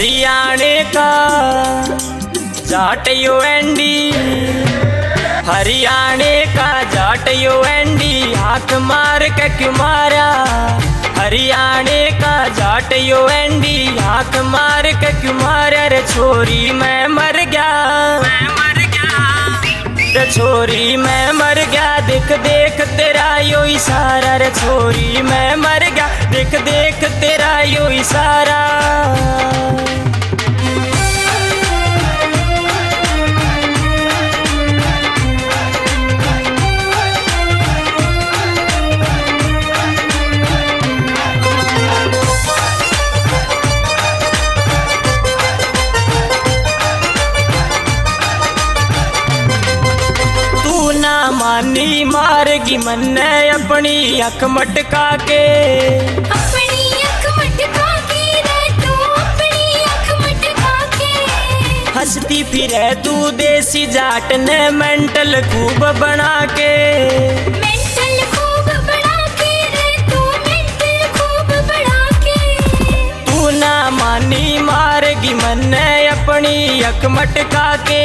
हरियाणे का जाट यो एंडी, हरियाणे का जाट यो एंडी, हाथ मार के क्यों मारा। हरियाणे का जाट यो एंडी, हाथ मार के क्यों मारा। रे छोरी मैं मर गया, रे छोरी मैं मर गया, देख देख तेरा यो इशारा। रे छोरी मैं मर गया, देख देख तेरा यो इशारा। मानी मारेगी मन्ने अपनी अख मटका के, अपनी अख मटका के रे तू, अपनी अख मटका के। हंसती फिरे तू देसी जाट ने मेंटल खूब बना के, मेंटल खूब बना के रे तू, मेंटल खूब बना के। तू ना मानी मारेगी मन्ने अपनी अख मटका के।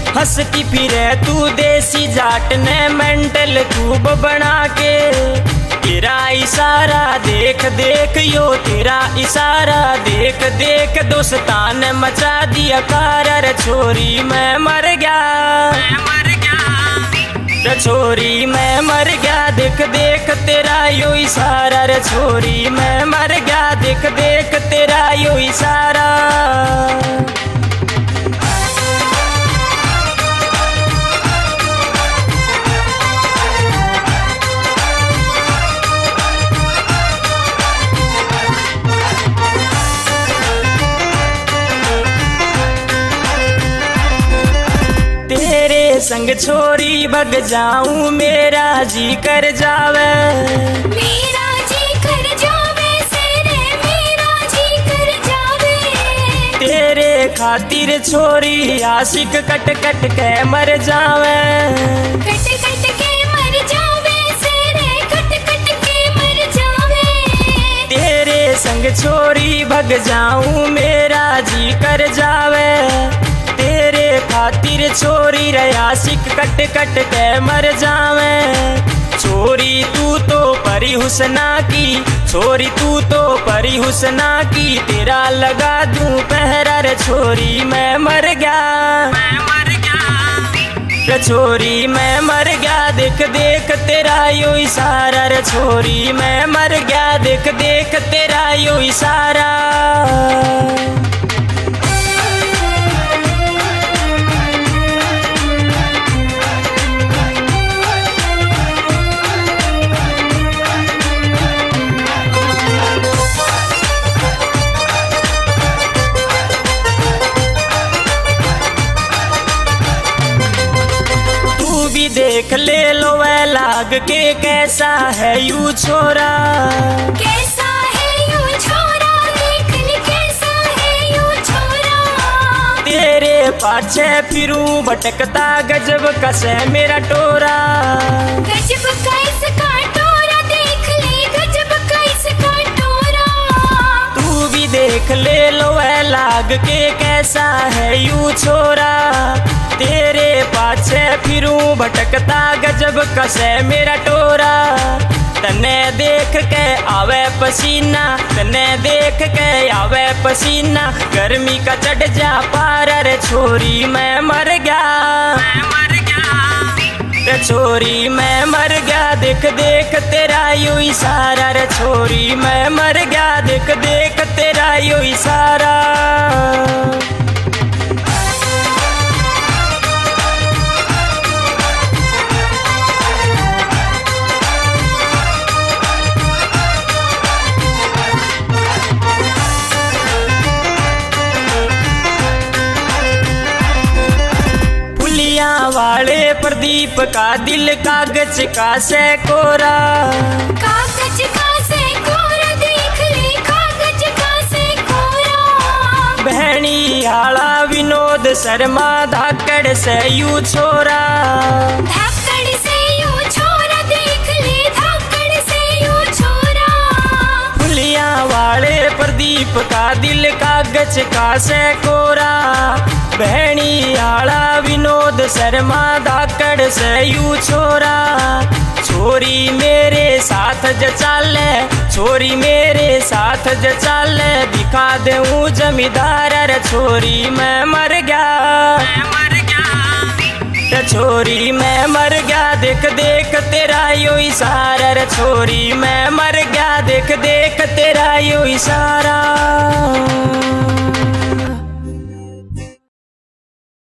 हंसती फिरे तू देसी जाट ने मेंटल खूब बना के। तेरा इशारा देख देख यो, तेरा इशारा देख देख दोस्तान मचा दिया कार। रे छोरी मैं मर गया, रे छोरी मैं मर गया, देख देख तेरा यो इशारा। रे छोरी मैं मर गया, देख देख तेरा यो इशारा। संग छोरी भग जाऊं मेरा जी कर जावे, मेरा जी कर जावे सेरे, मेरा जी कर जावे। तेरे खातिर छोरी आशिक कट कट के मर जावे, कट कट के मर जावे सेरे, कट कट के मर जावे। तेरे संग छोरी भग जाऊं मेरा जी कर जावे। तेरे खातिर छोरी रे आशिक कट कट के मर जावे। छोरी तू तो परी हुस्ना की, छोरी तू तो परी हुस्ना की, तेरा लगा दूं पहरा। रे छोरी मैं मर गया, रे छोरी मैं मर गया, देख देख तेरा यो इशारा। रे छोरी मैं मर गया, देख देख तेरा यो इशारा। देख ले लो वह लाग के कैसा है यू छोरा, कैसा है यू छोरा, देख ले कैसा है यू छोरा। तेरे पाछे फिरूं भटकता गजब कसे मेरा टोरा, गजब का इसका टोरा, देख ले गजब का इसका टोरा। तू भी देख ले लो वह लाग के कैसा है यू छोरा। तेरे पाछे फिरूं भटकता गजब कसे मेरा टोरा। तने देख के आवे पसीना, तने देख के आवे पसीना, गर्मी का चढ़ जा पारा। रे छोरी मैं मर गया, रे छोरी मैं मर गया, देख देख तेरा यो इशारा। रे छोरी मैं मर गया, देख देख तेरा यो इशारा। वाले प्रदीप का दिल कागज का से कोरा, कागज का से कोरा, देख ले कागज का से कोरा। बहनी आला विनोद शर्मा धाकड़ से यू छोरा, धाकड़ से यू छोरा, देख ले धाकड़ से यू छोरा। वाले प्रदीप का दिल कागज का से कोरा। बहनी आला विनोद शर्मा धाकड़ से यू छोरा। छोरी मेरे साथ ज चाले, छोरी मेरे साथ ज चाले, दिखा दूं जमींदार रे छोरी मैं मर गया। छोरी मैं मर गया, देख देख तेरा यो इशारा रे छोरी मैं मर गया, देख देख तेरा यो इशारा।